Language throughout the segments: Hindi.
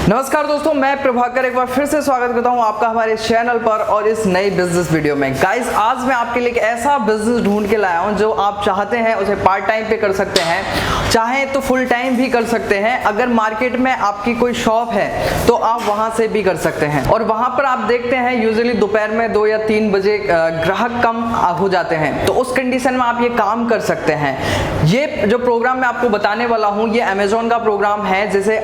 नमस्कार दोस्तों, मैं प्रभाकर एक बार फिर से स्वागत करता हूं आपका हमारे चैनल पर और इस नई बिजनेस वीडियो में। गाइस, आज मैं आपके लिए एक ऐसा बिजनेस ढूंढ के लाया हूं जो आप चाहते हैं उसे पार्ट टाइम पे कर सकते हैं, चाहें तो फुल टाइम भी कर सकते हैं। अगर मार्केट में आपकी कोई शॉप है तो आप वहां से भी कर सकते हैं। और वहां पर आप देखते हैं यूजुअली दोपहर में 2 या 3 बजे ग्राहक कम हो जाते हैं, तो उस कंडीशन में आप ये काम कर सकते हैं। ये जो प्रोग्राम मैं आपको बताने वाला हूँ ये अमेजोन का प्रोग्राम है, जिसे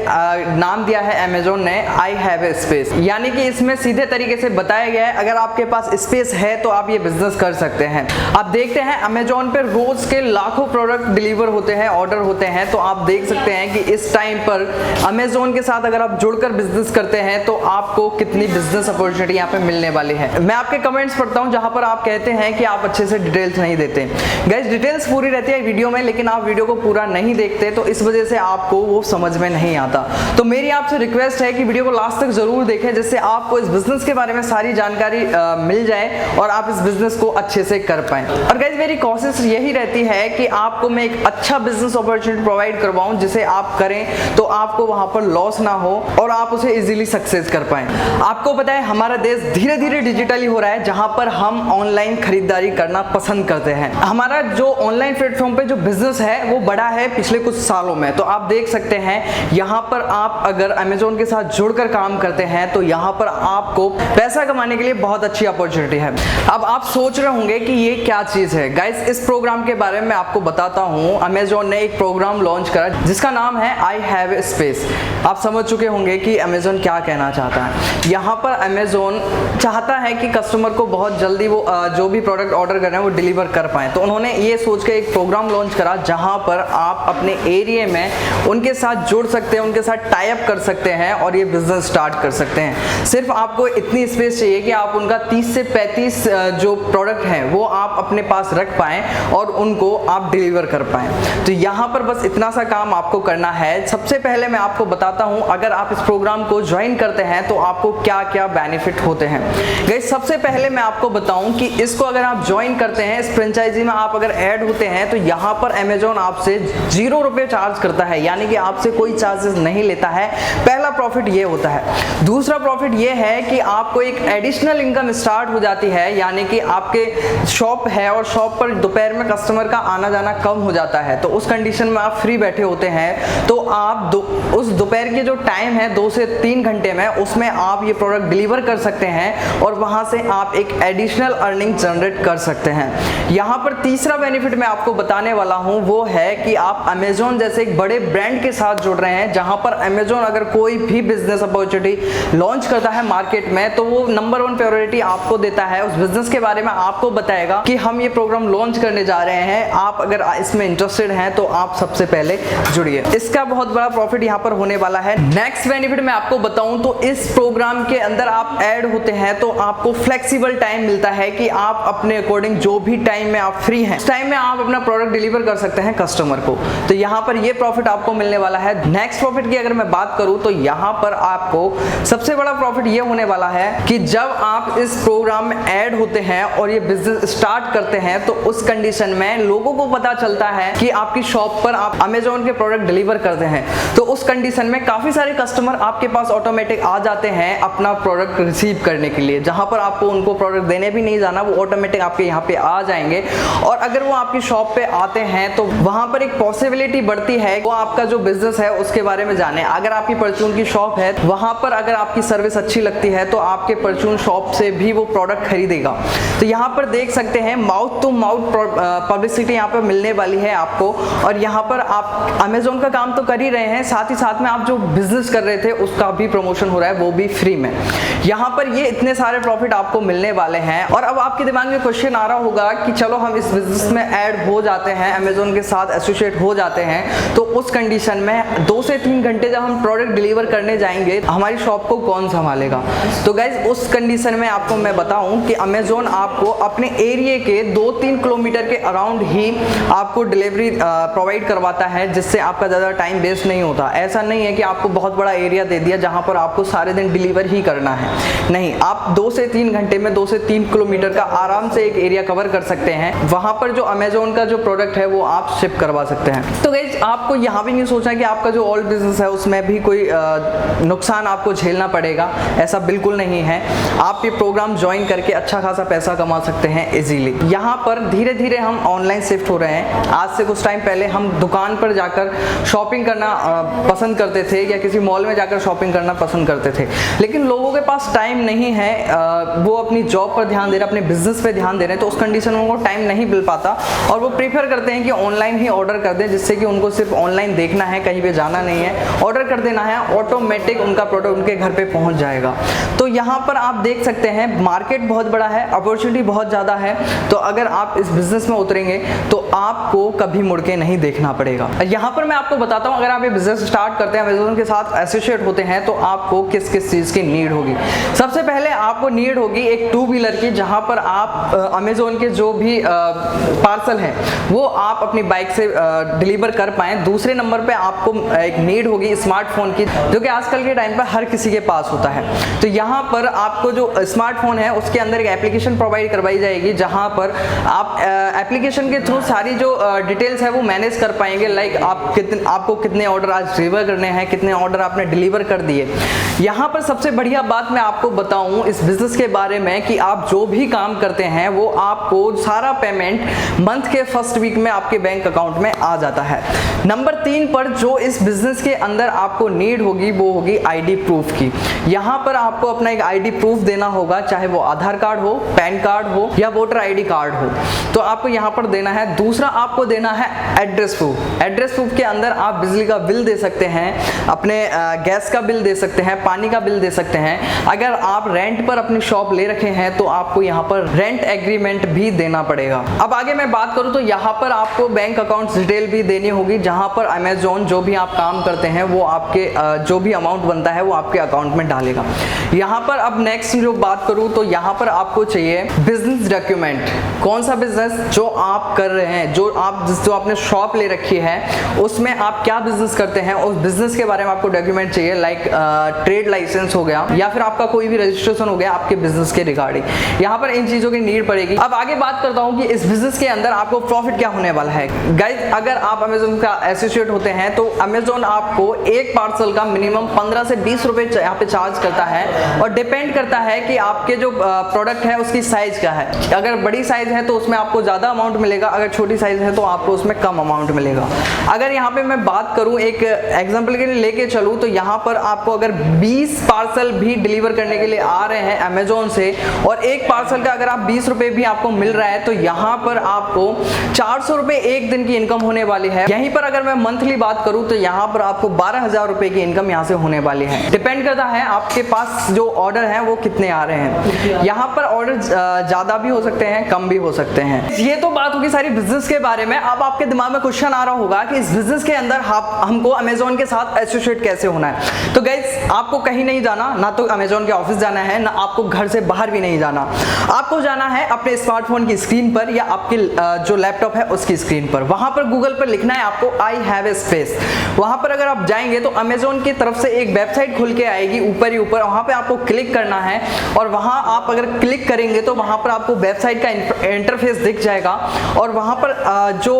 नाम दिया है अमेजोन ने आई हैव ए स्पेस। यानी कि इसमें सीधे तरीके से बताया गया है अगर आपके पास स्पेस है तो आप ये बिजनेस कर सकते हैं। आप देखते हैं अमेजोन पे रोज के लाखों प्रोडक्ट डिलीवर होते हैं, ऑर्डर होते हैं, तो आप देख सकते हैं कि इस टाइम पर अमेजोन के साथ अगर आप जुड़कर बिजनेस करते हैं तो आपको कितनी बिजनेस अपॉर्चुनिटी यहाँ पे मिलने वाली है। मैं आपके कमेंट्स पढ़ता हूँ जहां पर आप कहते हैं कि आप अच्छे से डिटेल्स नहीं देते। गाइस, डिटेल्स पूरी रहती है वीडियो में, लेकिन आप वीडियो को पूरा नहीं देखते, तो इस वजह से आपको वो समझ में नहीं आता। तो मेरी आपसे रिक्वेस्ट है कि वीडियो को लास्ट तक जरूर देखें, जिससे आपको इस बिजनेस के बारे में सारी जानकारी मिल जाए और आप इस बिजनेस को अच्छे से कर पाएं। और गाइस, मेरी कोशिश यही रहती है कि आपको मैं एक अच्छा बिजनेस अपॉर्चुनिटी प्रोवाइड करवाऊं, जिसे आप करें तो आपको वहां पर लॉस ना हो और आप उसे इजीली सक्सेस कर पाएं। आपको पता है हमारा देश धीरे धीरे डिजिटली हो रहा है, जहां पर हम ऑनलाइन खरीदारी करना पसंद करते हैं। हमारा जो ऑनलाइन प्लेटफॉर्म पे जो बिजनेस है वो बढ़ा है पिछले कुछ सालों में। तो आप देख सकते हैं यहाँ पर आप अगर अमेजोन के साथ जुड़कर काम करते हैं तो यहाँ पर आपको पैसा कमाने के लिए बहुत अच्छी अपॉर्चुनिटी है। अब आप सोच रहे होंगे कि ये क्या चीज है। गाइस, इस प्रोग्राम के बारे में आपको बताता हूँ। अमेजोन ने एक प्रोग्राम लॉन्च करा जिसका नाम है आई हैव ए स्पेस। आप समझ चुके होंगे कि अमेजोन क्या कहना चाहता है। यहाँ पर अमेजोन चाहता है कि कस्टमर को बहुत जल्दी वो जो भी प्रोडक्ट ऑर्डर कर रहे हैं वो डिलीवर कर पाए। तो उन्होंने ये सोच के एक प्रोग्राम लॉन्च करा जहाँ पर आप अपने एरिया में उनके साथ जुड़ सकते हैं, उनके साथ टाई अप कर सकते हैं और ये बिजनेस स्टार्ट कर सकते हैं। सिर्फ आपको इतनी स्पेस चाहिए कि आप उनका 30 से 35 जो प्रोडक्ट हैं वो आप अपने पास रख पाएं और उनको आप डिलीवर कर पाएं। तो यहाँ पर बस इतना सा काम आपको करना है। सबसे पहले मैं आपको बताता हूँ अगर आप इस प्रोग्राम को ज्वाइन करते हैं तो आपको क्या क्या बेनिफिट होते हैं। गाइस, सबसे पहले मैं आपको बताऊं कि इसको अगर आप ज्वाइन करते हैं, इस फ्रेंचाइजी में आप अगर ऐड होते हैं तो यहाँ पर अमेजोन आपसे 0 रुपये चार्ज करता है, यानी कि आपसे कोई चार्जेस नहीं लेता है। पहला प्रॉफिट ये होता है। दूसरा प्रॉफिट ये है कि आपको एक एडिशनल इनकम स्टार्ट हो जाती है, यानी कि आपके शॉप है और शॉप पर दोपहर में कस्टमर का आना जाना कम हो जाता है, तो उस कंडीशन में आप फ्री बैठे होते हैं तो आप उस दोपहर के जो टाइम है 2 से 3 घंटे में उसमें आप ये प्रोडक्ट डिलीवर कर सकते हैं और वहां से आप एक एडिशनल अर्निंग जनरेट कर सकते हैं। यहाँ पर तीसरा बेनिफिट मैं आपको बताने वाला हूँ वो है कि आप अमेजोन जैसे एक बड़े ब्रांड के साथ जुड़ रहे हैं, जहां पर अमेजोन अगर कोई भी बिजनेस अपॉर्चुनिटी लॉन्च करता है मार्केट में तो वो नंबर 1 प्रायोरिटी आपको देता है। उस बिजनेस के बारे में आपको बताएगा कि हम ये प्रोग्राम लॉन्च करने जा रहे हैं, आप अगर इसमें इंटरेस्टेड हैं तो आप सबसे पहले जुड़िए। इसका बहुत बड़ा प्रॉफिट यहाँ पर होने वाला है। नेक्स्ट बेनिफिट मैं आपको बताऊं तो इस प्रोग्राम के अंदर आप ऐड होते हैं तो आपको फ्लेक्सिबल टाइम मिलता है कि आप अपने अकॉर्डिंग जो भी टाइम में आप फ्री हैं उस टाइम में आप अपना प्रोडक्ट डिलीवर कर सकते हैं कस्टमर को। तो यहाँ पर ये प्रॉफिट आपको मिलने वाला है। नेक्स्ट प्रॉफिट की अगर मैं बात करूं तो यहाँ पर आपको सबसे बड़ा प्रॉफिट ये होने वाला है कि जब आप इस प्रोग्राम में ऐड होते हैं और ये बिजनेस स्टार्ट करते हैं तो उस कंडीशन में लोगों को पता चलता है कि आपकी शॉप पर आप अमेजोन के प्रोडक्ट डिलीवर करते हैं, तो उस कंडीशन में काफी सारे कस्टमर आपके पास ऑटोमेटिक आ जाते हैं अपना प्रोडक्ट रिसीव करने के लिए, जहां पर आपको उनको प्रोडक्ट देने भी नहीं जाना, वो ऑटोमेटिक आपके यहाँ पे आ जाएंगे। और अगर वो आपकी शॉप पे आते हैं तो वहां पर एक पॉसिबिलिटी बढ़ती है वो आपका जो बिजनेस है उसके बारे में जाने। अगर आपकी परचून की शॉप है वहां पर अगर आपकी सर्विस अच्छी लगती है तो आपके परचून शॉप से भी वो प्रोडक्ट खरीदेगा। तो यहाँ पर देख सकते हैं माउथ टू माउथ पब्लिसिटी यहाँ पर मिलने वाली है आपको। और यहाँ पर आप अमेजोन का काम तो कर ही रहे हैं, साथ ही साथ में आप जो बिजनेस कर रहे थे उसका भी प्रमोशन हो रहा है, वो भी फ्री में। यहाँ पर ये इतने सारे प्रॉफिट आपको मिलने वाले हैं। और अब आपके दिमाग में क्वेश्चन आ रहा होगा कि चलो हम इस बिजनेस में ऐड हो जाते हैं, अमेजोन के साथ एसोसिएट हो जाते हैं, तो उस कंडीशन में 2 से 3 घंटे जब हम प्रोडक्ट डिलीवर करने जाएंगे हमारी शॉप को कौन संभालेगा। तो गाइज, उस कंडीशन में आपको मैं बताऊं कि अमेजोन आपको अपने एरिया के 2-3 किलोमीटर के अराउंड ही आपको डिलीवरी प्रोवाइड करवाता है, जिससे आपका ज़्यादा टाइम वेस्ट नहीं होता। ऐसा नहीं है कि आपको बहुत बड़ा एरिया दे दिया जहां पर आपको सारे दिन डिलीवर ही करना है, नहीं, आप 2 से 3 घंटे में 2 से 3 किलोमीटर का आराम से एक एरिया कवर कर सकते हैं। वहां पर जो अमेजोन का जो प्रोडक्ट है वो आप शिप करवा सकते हैं। तो गाइज, आपको यहाँ भी नहीं सोचना कि आपका जो ओल्ड बिजनेस है उसमें भी कोई नुकसान आपको झेलना पड़ेगा, ऐसा बिल्कुल नहीं है। आप ये प्रोग्राम ज्वाइन करके अच्छा खासा पैसा कमा सकते हैं इजीली। यहाँ पर धीरे धीरे हम ऑनलाइन शिफ्ट हो रहे हैं। आज से कुछ टाइम पहले हम दुकान पर जाकर शॉपिंग करना पसंद करते थे या किसी मॉल में जाकर शॉपिंग करना पसंद करते थे, लेकिन लोगों के पास टाइम नहीं है, वो अपनी जॉब पर ध्यान दे रहे हैं, अपने बिजनेस पे ध्यान दे रहे हैं, तो उस कंडीशन में उनको टाइम नहीं मिल पाता और वो प्रीफर करते हैं कि ऑनलाइन ही ऑर्डर कर दें, जिससे कि उनको सिर्फ ऑनलाइन देखना है, कहीं पे जाना नहीं है, ऑर्डर कर देना है, ऑटोमेटिक उनका प्रोडक्ट उनके घर पे पहुंच जाएगा। तो यहाँ पर आप देख सकते हैं मार्केट बहुत बड़ा है, अपॉर्चुनिटी बहुत ज़्यादा है। तो अगर आप इस बिजनेस में उतरेंगे तो आपको कभी मुड़ के नहीं देखना पड़ेगा। यहाँ पर मैं आपको बताता हूँ, अगर आप ये बिजनेस स्टार्ट करते हैं, अमेज़न के साथ एसोसिएट होते हैं, तो आपको किस किस चीज़ की नीड होगी। सबसे पहले आपको नीड होगी एक 2 व्हीलर की, जहाँ पर आप अमेज़न के जो भी पार्सल हैं वो आप अपनी बाइक से डिलीवर कर पाएँ। दूसरे नंबर पे आपको एक नीड होगी स्मार्टफोन की, जो कि आजकल के टाइम पर हर किसी के पास होता है। तो यहाँ पर आपको जो स्मार्टफोन है उसके अंदर एक एप्लीकेशन प्रोवाइड करवाई जाएगी, जहाँ पर आप एप्लीकेशन के थ्रू सारी जो डिटेल्स है वो मैनेज कर पाएंगे। लाइक आपको कितने ऑर्डर आज डिलीवर करने हैं, कितने ऑर्डर आपने डिलीवर कर दिए। यहाँ पर सबसे बढ़िया बात मैं आपको बताऊँ इस बिजनेस के बारे में कि आप जो भी काम करते हैं वो आपको सारा पेमेंट मंथ के फर्स्ट वीक में आपके बैंक अकाउंट में आ जाता है। नंबर 3 पर जो इस बिजनेस के अंदर आपको नीड होगी वो होगी आईडी प्रूफ की। यहाँ पर आपको अपना एक आईडी प्रूफ देना होगा, चाहे वो आधार कार्ड हो, पैन कार्ड हो या वोटर आईडी कार्ड हो, तो आपको यहाँ पर देना है। दूसरा आपको देना है एड्रेस प्रूफ। एड्रेस प्रूफ के अंदर आप बिजली का बिल दे सकते हैं, अपने गैस का बिल दे सकते हैं, पानी का बिल दे सकते हैं। अगर आप रेंट पर अपनी शॉप ले रखे हैं तो आपको यहाँ पर रेंट एग्रीमेंट भी देना पड़ेगा। अब आगे मैं बात करूँ तो यहाँ पर आपको बैंक अकाउंट डिटेल भी देनी होगी, जहाँ पर अमेज़न जो भी आप काम करते हैं वो आपके जो भी अमाउंट बनता है वो आपके अकाउंट में डालेगा। यहाँ पर अब नेक्स्ट जो बात करूँ तो यहाँ पर आपको चाहिए बिजनेस डॉक्यूमेंट। कौन सा बिजनेस जो आप कर रहे हैं, जो आपने शॉप ले रखी है उसमें आप क्या बिजनेस करते हैं, उस बिजनेस के बारे में आपको डॉक्यूमेंट चाहिए। लाइक ट्रेड लाइसेंस हो गया या फिर आपका कोई भी रजिस्ट्रेशन हो गया आपके बिजनेस के रिगार्डिंग। यहाँ पर इन चीजों की नीड पड़ेगी। अब आगे बात करता हूँ कि इस बिजनेस के अंदर आपको प्रॉफिट क्या होने वाला है। गाइज, अगर आप अमेज़न का एसोसिएट होते हैं तो अमेज़न आपको एक पार्सल का मिनिमम 15 से 20 रुपए यहाँ पे चार्ज करता है, और डिपेंड करता है कि आपके जो प्रोडक्ट है उसकी साइज क्या है। अगर बड़ी साइज है तो उसमें आपको ज्यादा अमाउंट मिलेगा, अगर छोटी साइज है तो आपको उसमें कम अमाउंट मिलेगा। अगर यहाँ पे मैं बात करूँ, एक एग्जांपल के लिए लेके चलूँ, तो यहाँ पर आपको अगर 20 पार्सल भी डिलीवर करने के लिए आ रहे हैं अमेज़न से और एक पार्सल का अगर आप 20 रुपए भी आपको मिल रहा है, तो यहाँ पर आपको 400 रुपए एक दिन की इनकम होने वाली है। यहीं पर अगर मैं मंथली बात करूँ तो यहाँ पर आपको 12,000 रुपए की इनकम यहाँ से होने वाली है। डिपेंड करता है आपके पास जो ऑर्डर है वो कितने आ रहे हैं। यहाँ पर ऑर्डर ज्यादा भी हो सकते हैं, कम भी हो सकते हैं। ये तो बात होगी सारी बिजनेस के बारे में। अब आपके दिमाग में क्वेश्चन आ रहा होगा कि इस बिजनेस के अंदर हमको अमेज़न के साथ एसोसिएट कैसे होना है। तो गाइस, आपको कहीं नहीं जाना, ना तो अमेज़न के ऑफिस जाना है, ना आपको घर से बाहर भी नहीं जाना। आपको जाना है अपने स्मार्टफोन की स्क्रीन पर या आपके जो लैपटॉप है उसकी स्क्रीन पर। वहां पर गूगल पर लिखना है आपको आई हैव ए स्पेस। वहां पर अगर आप जाएंगे तो अमेज़न की तरफ से एक वेबसाइट खुल के आएगी ऊपर ही ऊपर, वहां पे आपको क्लिक करना है और वहां आप अगर क्लिक करेंगे तो वहां पर आपको वेबसाइट का इंटरफेस दिख जाएगा। और वहां पर जो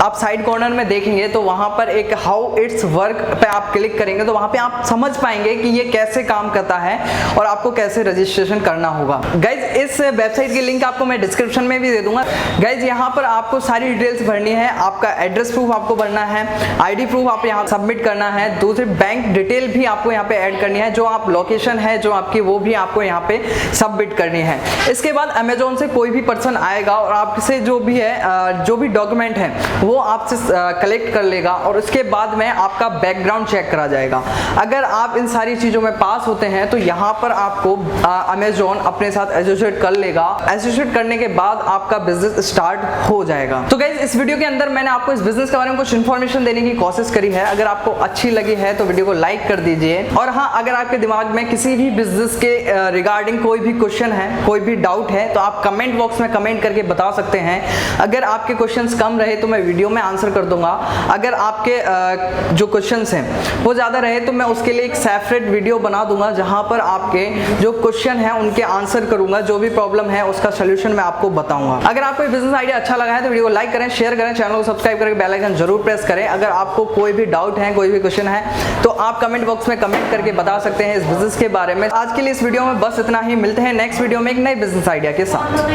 आप साइड कॉर्नर में देखेंगे तो वहां पर एक हाउ इट्स वर्क पे आप क्लिक करेंगे तो वहां पे आप समझ पाएंगे कि ये कैसे काम करता है और आपको कैसे रजिस्ट्रेशन करना होगा। गाइज, इस वेबसाइट की लिंक आपको मैं डिस्क्रिप्शन में भी दे दूंगा। गाइज, यहाँ पर आपको सारी डिटेल्स भरनी है। आपका एड्रेस प्रूफ आपको भरना है, आईडी प्रूफ आप यहाँ सबमिट करना है, दूसरी बैंक डिटेल भी आपको यहाँ पे ऐड करनी है, जो आप लोकेशन है जो आपकी वो भी आपको यहाँ पे सबमिट करनी है। इसके बाद अमेज़न से कोई भी पर्सन आएगा और आपसे जो भी है जो भी डॉक्यूमेंट है वो आपसे कलेक्ट कर लेगा और उसके बाद में आपका बैकग्राउंड चेक करा जाएगा। अगर आप इन सारी चीजों में पास होते हैं तो यहाँ पर आपको अमेज़न अपने साथ एसोसिएट कर लेगा। एसोसिएट करने के बाद आपका बिजनेस स्टार्ट हो जाएगा। तो गाइस, इस वीडियो के अंदर मैंने आपको इस बिजनेस के बारे में कुछ इन्फॉर्मेशन देने की कोशिश करी है। अगर आपको अच्छी लगी है तो वीडियो को लाइक कर दीजिए। और हाँ, अगर आपके दिमाग में किसी भी बिजनेस के रिगार्डिंग कोई भी क्वेश्चन है, कोई भी डाउट है, तो आप कमेंट बॉक्स में कमेंट करके बता सकते हैं। अगर आपके क्वेश्चंस कम रहे तो मैं वीडियो में आंसर कर दूंगा। अगर आपके जो क्वेश्चंस हैं वो ज्यादा रहे तो मैं उसके लिए एक सेफ सेपरेट वीडियो बना दूंगा जहां पर आपके जो क्वेश्चन है उनके आंसर करूंगा, जो भी प्रॉब्लम है उसका सोल्यूशन मैं आपको बताऊंगा। अगर आपको ये बिजनेस आइडिया अच्छा लगा है तो वीडियो को लाइक करें, शेयर करें, चैनल को सब्सक्राइब करके बेल आइकन जरूर प्रेस करें। अगर आपको कोई भी डाउट है, कोई भी क्वेश्चन है तो आप कमेंट बॉक्स में कमेंट करके बता सकते हैं इस बिजनेस के बारे में। आज के लिए इस वीडियो में बस इतना ही, मिलते हैं नेक्स्ट वीडियो में एक नए बिजनेस आइडिया के साथ।